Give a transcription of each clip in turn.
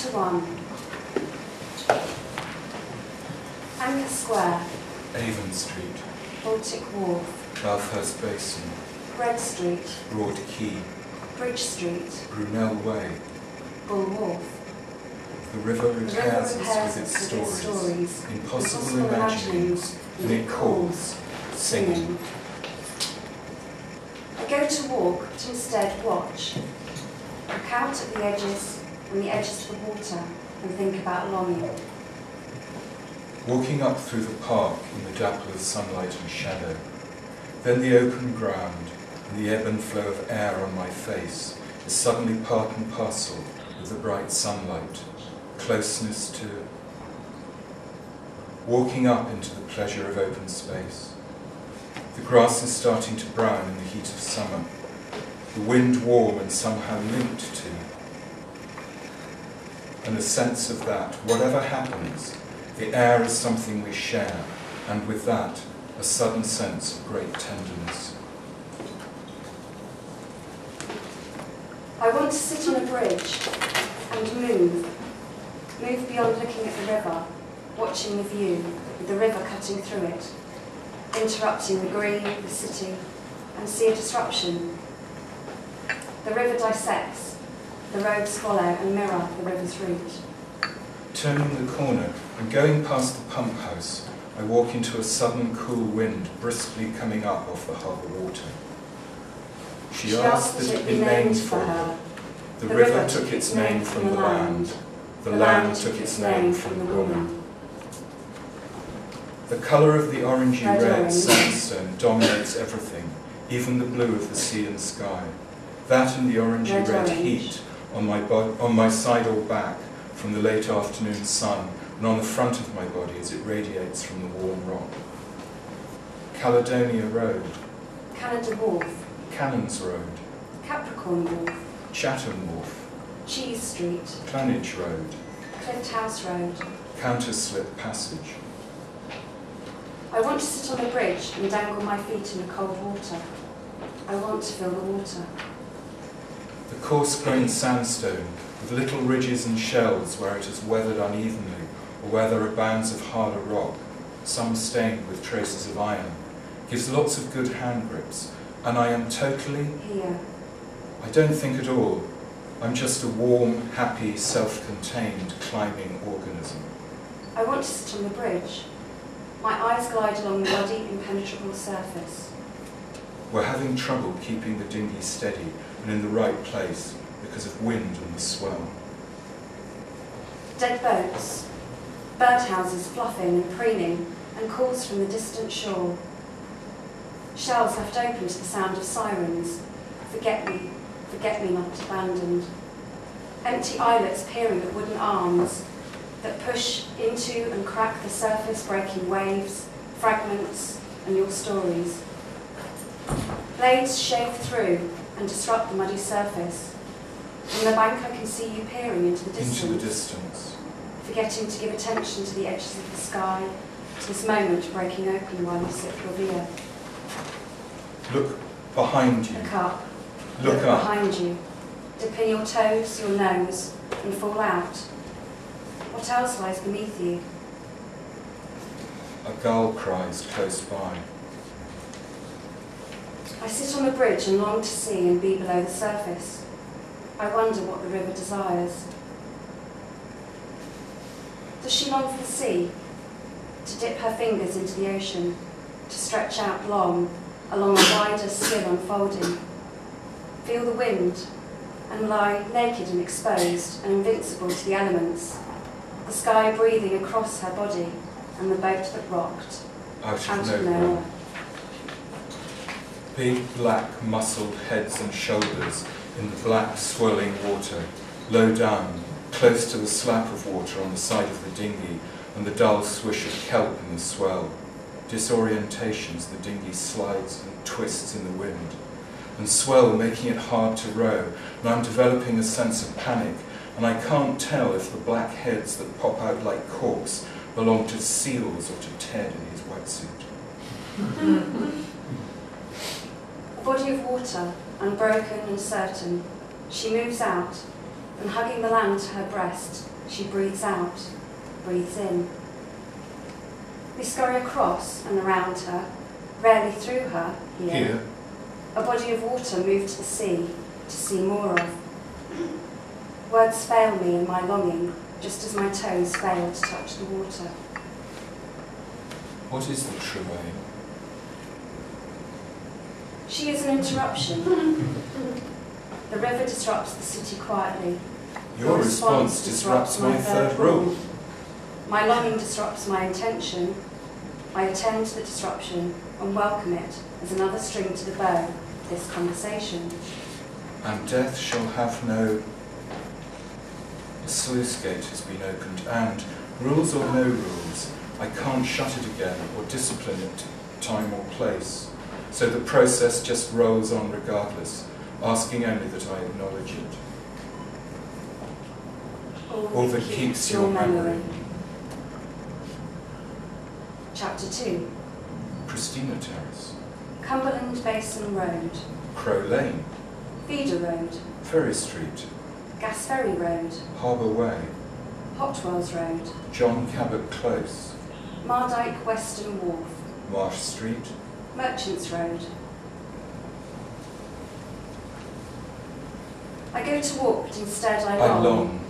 Chapter 1. Anchor Square, Avon Street, Baltic Wharf, Bathurst Basin, Bread Street, Broad Quay, Bridge Street, Brunel Way. Bull Wharf. The river repairs us with its stories, impossible imaginings, and it calls, singing. I go to walk, but instead watch. Look out at the edges, on the edges of the water, and think about longing. Walking up through the park in the dapple of sunlight and shadow, then the open ground and the ebb and flow of air on my face is suddenly part and parcel with the bright sunlight, closeness to... Walking up into the pleasure of open space. The grass is starting to brown in the heat of summer, the wind warm and somehow linked to. And a sense of that, whatever happens, the air is something we share, and with that, a sudden sense of great tenderness. I want to sit on a bridge and move beyond looking at the river, watching the view, with the river cutting through it, interrupting the green, the city, and see a disruption. The river dissects, the roads follow and mirror the river's route. Turning the corner and going past the pump house, I walk into a sudden cool wind briskly coming up off the harbour water. She asked that it be named for her. The river took its name from the land. The land took its name from the woman. The colour of the orangey red sandstone dominates everything, even the blue of the sea and sky. That and the orangey red heat on my side or back from the late afternoon sun, and on the front of my body as it radiates from the warm rock. Caledonia Road, Canada Wharf, Cannons Road, Capricorn Wharf, Chatham Wharf, Cheese Street, Clanage Road, Clift House Road. Counterslip Passage. I want to sit on a bridge and dangle my feet in the cold water. I want to feel the water. The coarse-grained sandstone with little ridges and shells where it has weathered unevenly, or where there are bands of harder rock, some stained with traces of iron, gives lots of good hand grips, and I am totally... Here. I don't think at all. I'm just a warm, happy, self-contained, climbing organism. I want to sit on the bridge. My eyes glide along the muddy, impenetrable surface. We're having trouble keeping the dinghy steady and in the right place because of wind and the swell. Dead boats, birdhouses fluffing and preening, and calls from the distant shore. Shells left open to the sound of sirens. Forget me not abandoned. Empty islets peering at wooden arms that push into and crack the surface, breaking waves, fragments, and your stories. Blades shave through and disrupt the muddy surface. From the bank I can see you peering into the distance. Forgetting to give attention to the edges of the sky, to this moment breaking open while you sip your beer. Look behind you. Look up. Look up. Behind you. Dip in your toes, your nose, and fall out. What else lies beneath you? A gull cries close by. I sit on the bridge and long to see and be below the surface. I wonder what the river desires. Does she long for the sea? To dip her fingers into the ocean, to stretch out long, along a wider, still unfolding. Feel the wind, and lie naked and exposed and invincible to the elements. The sky breathing across her body, and the boat that rocked. Out of nowhere. Big, black, muscled heads and shoulders in the black, swirling water, low down, close to the slap of water on the side of the dinghy, and the dull swish of kelp in the swell. Disorientations, the dinghy slides and twists in the wind. And swell making it hard to row, and I'm developing a sense of panic, and I can't tell if the black heads that pop out like corks belong to seals or to Ted in his wetsuit. A body of water, unbroken and certain, she moves out, and hugging the land to her breast, she breathes out, breathes in. We scurry across and around her, rarely through her, here. A body of water moved to the sea, to see more of. Words fail me in my longing, just as my toes fail to touch the water. What is the true aim? She is an interruption. The river disrupts the city quietly. Your response disrupts my third rule. My longing disrupts my intention. I attend to the disruption and welcome it as another string to the bow of this conversation. And death shall have no... The sluice gate has been opened, and, rules or no rules, I can't shut it again or discipline it to time or place. So the process just rolls on regardless, asking only that I acknowledge it. All that keeps your memory. Chapter 2. Christina Terrace. Cumberland Basin Road. Crow Lane. Feeder Road. Ferry Street. Gas Ferry Road. Harbour Way. Hotwells Road. John Cabot Close. Mardyke Western Wharf. Marsh Street. Merchants Road. I go to walk, but instead I long.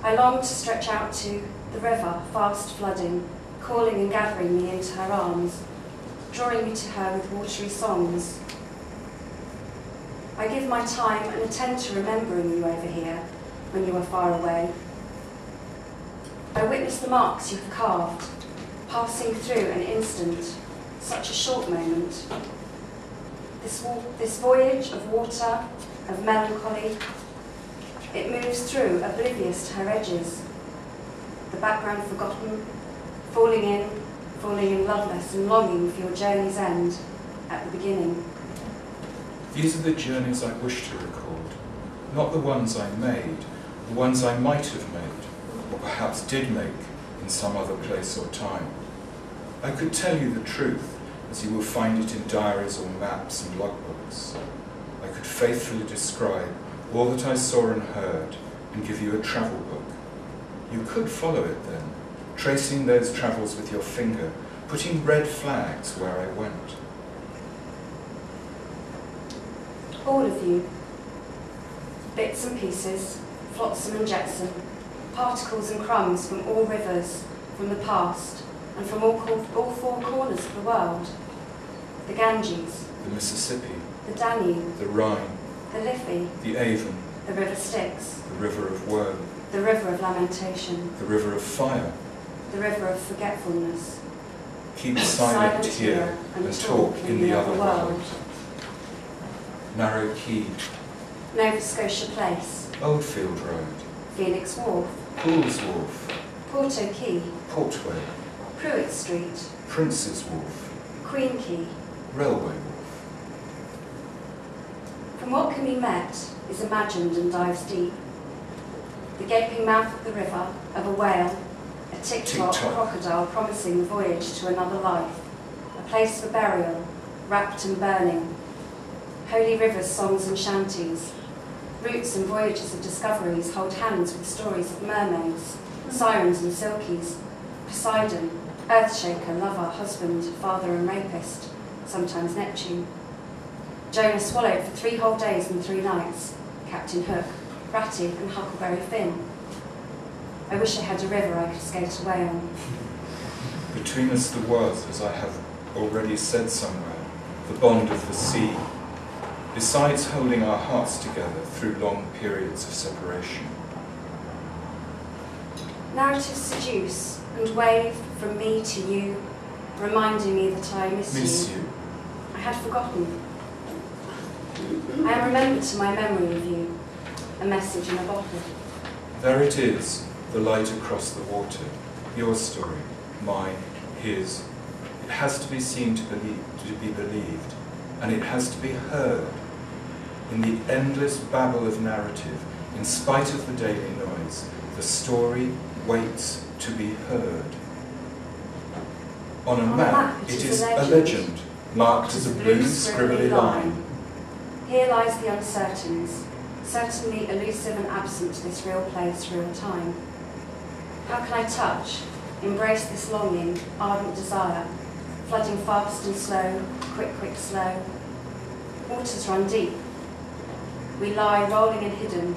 I long to stretch out to the river, fast flooding, calling and gathering me into her arms, drawing me to her with watery songs. I give my time and attend to remembering you over here when you are far away. I witness the marks you have carved, passing through an instant, such a short moment. This voyage of water, of melancholy, it moves through, oblivious to her edges, the background forgotten, falling in loveless and longing for your journey's end at the beginning. These are the journeys I wish to record, not the ones I made, the ones I might have made, or perhaps did make in some other place or time. I could tell you the truth, as you will find it in diaries or maps and logbooks. I could faithfully describe all that I saw and heard, and give you a travel book. You could follow it then, tracing those travels with your finger, putting red flags where I went. All of you, bits and pieces, flotsam and jetsam, particles and crumbs from all rivers, from the past, and from all four corners of the world. The Ganges, The Mississippi, the Danube, the Rhine, the Liffey, the Avon, the River Styx, the River of Woe, the River of Lamentation, the River of Fire. the River of Forgetfulness. Keep silent here and talk in the other world. Narrow Quay, Nova Scotia Place, Oldfield Road, Phoenix Wharf, Pools Wharf, Porto Quay, Portway, Pruitt Street, Prince's Wharf, Queen Quay. Railway Wharf. From what can be met is imagined and dives deep. The gaping mouth of the river, of a whale, a tick-tock crocodile promising the voyage to another life, a place for burial, wrapped and burning. Holy rivers, songs and shanties. Routes and voyages of discoveries hold hands with stories of mermaids, sirens and silkies, Poseidon, earthshaker, lover, husband, father and rapist, sometimes Neptune. Jonah swallowed for 3 whole days and 3 nights, Captain Hook, Ratty and Huckleberry Finn. I wish I had a river I could skate away on. Between us there was, as I have already said somewhere, the bond of the sea, besides holding our hearts together through long periods of separation. Narratives seduce and wave from me to you, reminding me that I miss you. I had forgotten. I am remembered to my memory of you, a message in a bottle. There it is, the light across the water, your story, mine, his. It has to be seen to be believed, and it has to be heard. In the endless babble of narrative, in spite of the daily noise, the story waits to be heard. On a map, it is a legend, marked as a blue scribbly line. Here lies the uncertains, certainly elusive and absent to this real place, real time. How can I touch, embrace this longing, ardent desire, flooding fast and slow, quick, quick, slow? Waters run deep. We lie rolling and hidden.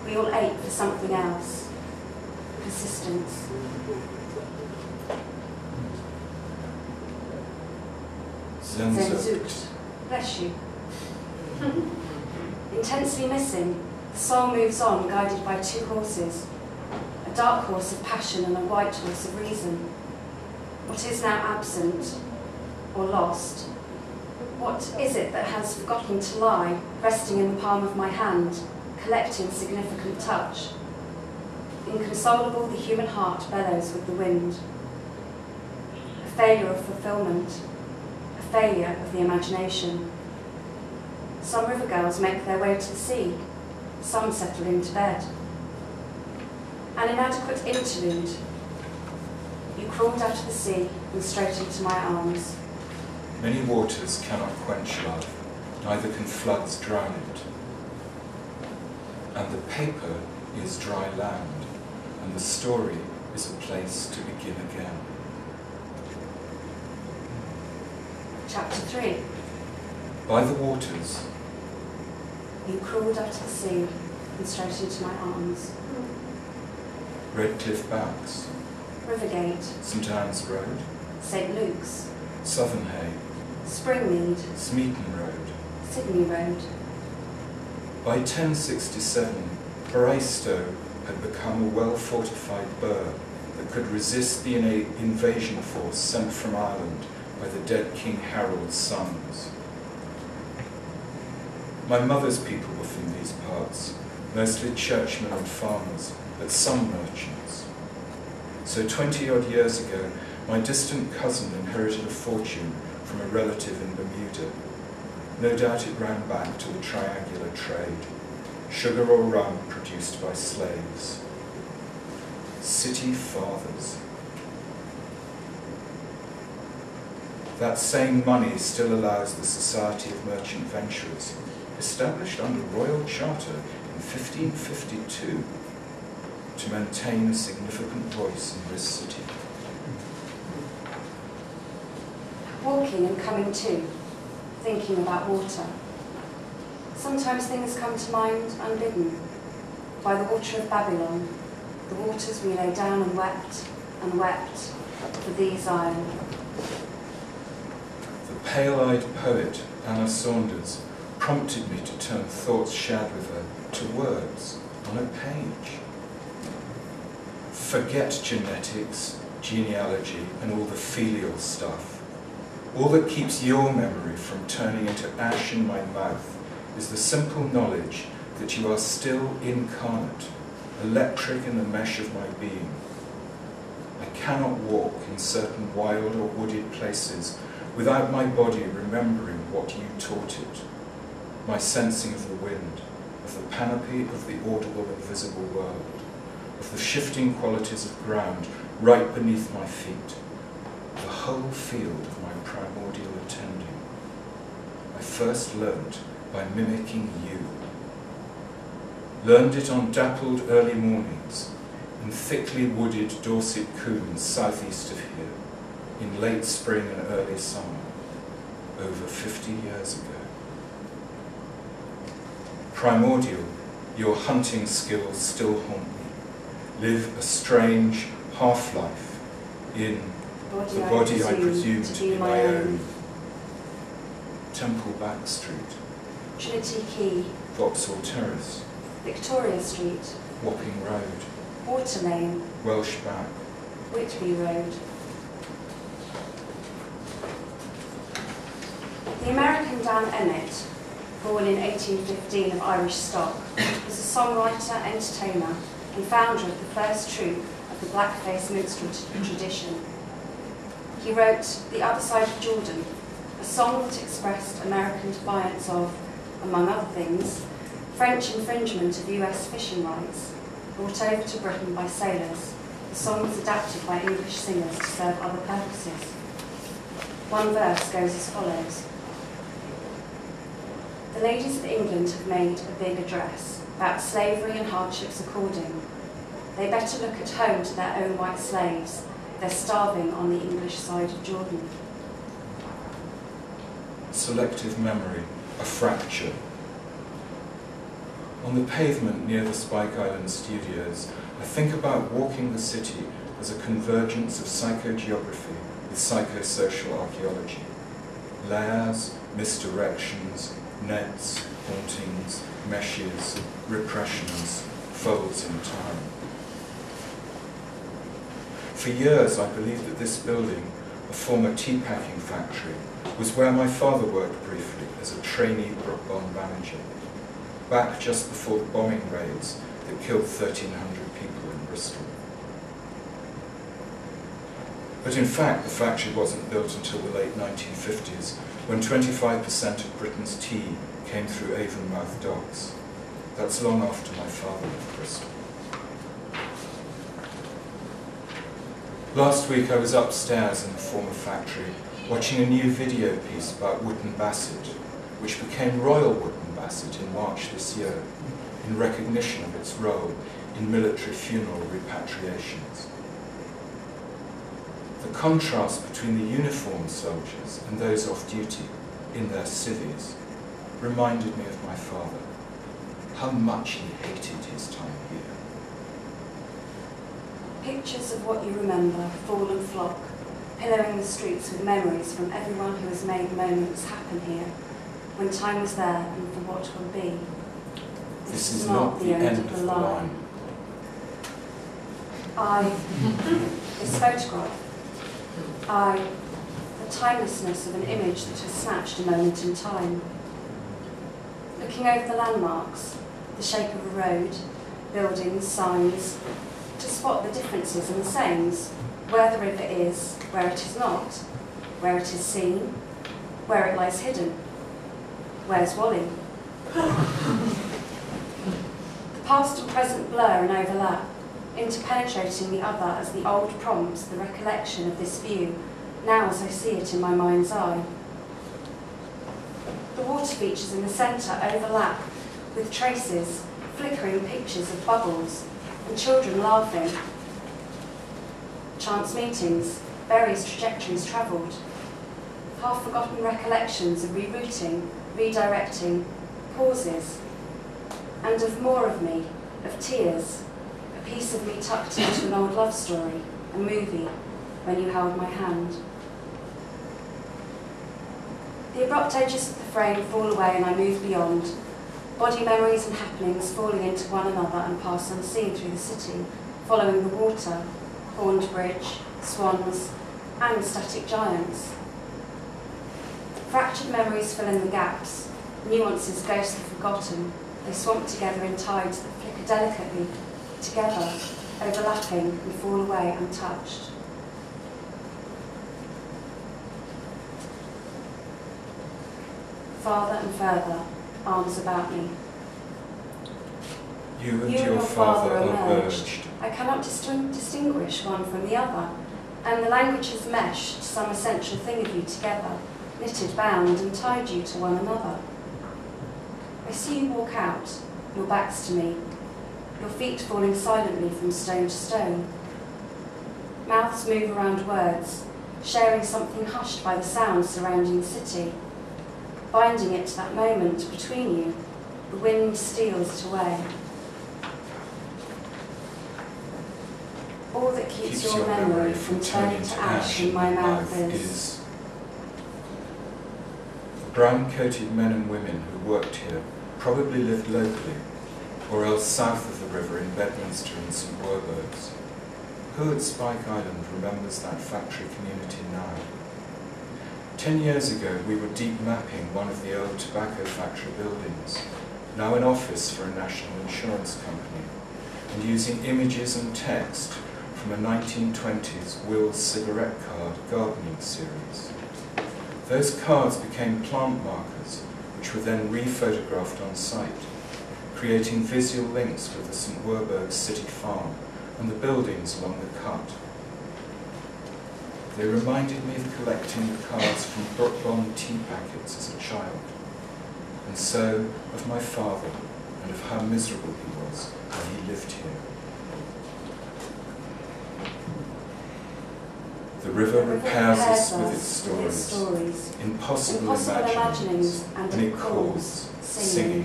We all ache for something else. Persistence. Zenzucht. Bless you. Intensely missing, the song moves on, guided by two horses. A dark horse of passion and a white horse of reason. What is now absent or lost? What is it that has forgotten to lie, resting in the palm of my hand, collecting significant touch? Inconsolable, the human heart bellows with the wind. A failure of fulfillment, a failure of the imagination. Some river girls make their way to the sea, some settle into bed. An inadequate interlude. You crawled out of the sea and straight into my arms. Many waters cannot quench love, neither can floods drown it. And the paper is dry land, and the story is a place to begin again. Chapter 3. By the waters. You crawled out of the sea and straight into my arms. Redcliffe Backs. Rivergate. St Anne's Road. St Luke's. Southernhay. Springmead. Smeaton Road. Sydney Road. By 1067, Baraistow had become a well-fortified burh that could resist the invasion force sent from Ireland by the dead King Harold's sons. My mother's people were from these parts, mostly churchmen and farmers, but some merchants. So 20-odd years ago, my distant cousin inherited a fortune from a relative in Bermuda. No doubt it ran back to the triangular trade, sugar or rum produced by slaves. City fathers. That same money still allows the Society of Merchant Venturers, established under Royal Charter in 1552, to maintain a significant voice in this city. Walking and coming to, thinking about water. Sometimes things come to mind unbidden. By the water of Babylon, the waters we lay down and wept, for thee, Zion. The pale-eyed poet, Anna Saunders, prompted me to turn thoughts shared with her to words on a page. Forget genetics, genealogy, and all the filial stuff. All that keeps your memory from turning into ash in my mouth is the simple knowledge that you are still incarnate, electric in the mesh of my being. I cannot walk in certain wild or wooded places without my body remembering what you taught it, my sensing of the wind, of the panoply of the audible and visible world, of the shifting qualities of ground right beneath my feet, the whole field of my primordial attending. I first learnt by mimicking you. Learned it on dappled early mornings, in thickly wooded Dorset combes southeast of here, in late spring and early summer, over 50 years ago. Primordial, your hunting skills still haunt me. Live a strange half-life in the body I presume to be my own. Temple Back Street. Trinity Quay. Vauxhall Terrace. Victoria Street. Wapping Road. Water Lane. Welsh Back. Whitby Road. The American Dan Emmett, born in 1815 of Irish stock, was a songwriter, entertainer, and founder of the first troupe of the blackface minstrel tradition. He wrote The Other Side of Jordan, a song that expressed American defiance of, among other things, French infringement of US fishing rights, brought over to Britain by sailors. The song was adapted by English singers to serve other purposes. One verse goes as follows. The ladies of England have made a big address about slavery and hardships according. They better look at home to their own white slaves. They're starving on the English side of Jordan. Selective memory, a fracture. On the pavement near the Spike Island studios, I think about walking the city as a convergence of psychogeography with psychosocial archaeology. Layers, misdirections, nets, hauntings, meshes, repressions, folds in time. For years I believed that this building, a former tea packing factory, was where my father worked briefly as a trainee Brook Bond manager, back just before the bombing raids that killed 1,300 people in Bristol. But in fact, the factory wasn't built until the late 1950s, when 25% of Britain's tea came through Avonmouth docks. That's long after my father left Bristol. Last week I was upstairs in the former factory, watching a new video piece about Wootton Bassett, which became Royal Wootton Bassett in March this year, in recognition of its role in military funeral repatriations. The contrast between the uniformed soldiers and those off duty in their civvies reminded me of my father, how much he hated his time here. Pictures of what you remember fall and flock, pillowing the streets with memories from everyone who has made moments happen here, when time was there and for what will be. This is not the end of the line. This photograph. The timelessness of an image that has snatched a moment in time. Looking over the landmarks, the shape of a road, buildings, signs, to spot the differences and the sames, where the river is, where it is not, where it is seen, where it lies hidden. Where's Wally? The past and present blur and overlap, interpenetrating the other as the old prompts the recollection of this view, now as I see it in my mind's eye. The water features in the centre overlap with traces, flickering pictures of bubbles, and children laughing. Chance meetings, various trajectories travelled, half-forgotten recollections of rerouting, redirecting, pauses, and of more of me, of tears, a piece of me tucked into an old love story, a movie, when you held my hand. The abrupt edges of the frame fall away and I move beyond, body memories and happenings falling into one another and pass unseen through the city, following the water, horned bridge, swans, and static giants. Fractured memories fill in the gaps, nuances ghostly forgotten, they swamp together in tides that flicker delicately, together, overlapping and fall away untouched. Farther and further, arms about me. You and your father are merged. I cannot distinguish one from the other, and the language has meshed some essential thing of you together, knitted, bound, and tied you to one another. I see you walk out, your backs to me, your feet falling silently from stone to stone. Mouths move around words, sharing something hushed by the sound surrounding the city. Binding it to that moment between you, the wind steals it away. All that keeps your memory from turning to ash in my mouth is... The brown-coated men and women who worked here probably lived locally, or else south of the river in Bedminster and St Werburgh's. Who at Spike Island remembers that factory community now? 10 years ago, we were deep mapping one of the old tobacco factory buildings, now an office for a national insurance company, and using images and text from a 1920s Will's cigarette card gardening series. Those cards became plant markers, which were then re-photographed on site, creating visual links with the St Werburgh's city farm and the buildings along the cut. They reminded me of collecting the cards from Brook Bond tea packets as a child, and so of my father, and of how miserable he was when he lived here. The river repairs us with its stories, impossible imaginings, and it calls, singing.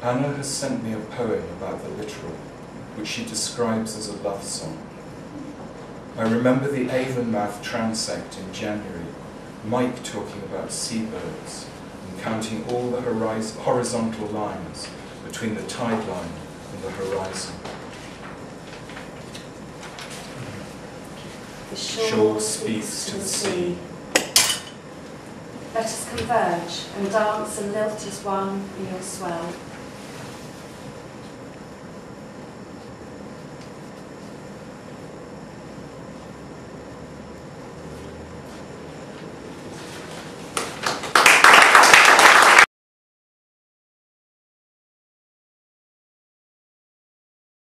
Anna has sent me a poem about the littoral, which she describes as a love song. I remember the Avonmouth transect in January, Mike talking about seabirds and counting all the horizontal lines between the tide line and the horizon. The shore speaks to the sea. Let us converge and dance and lilt as one in your swell.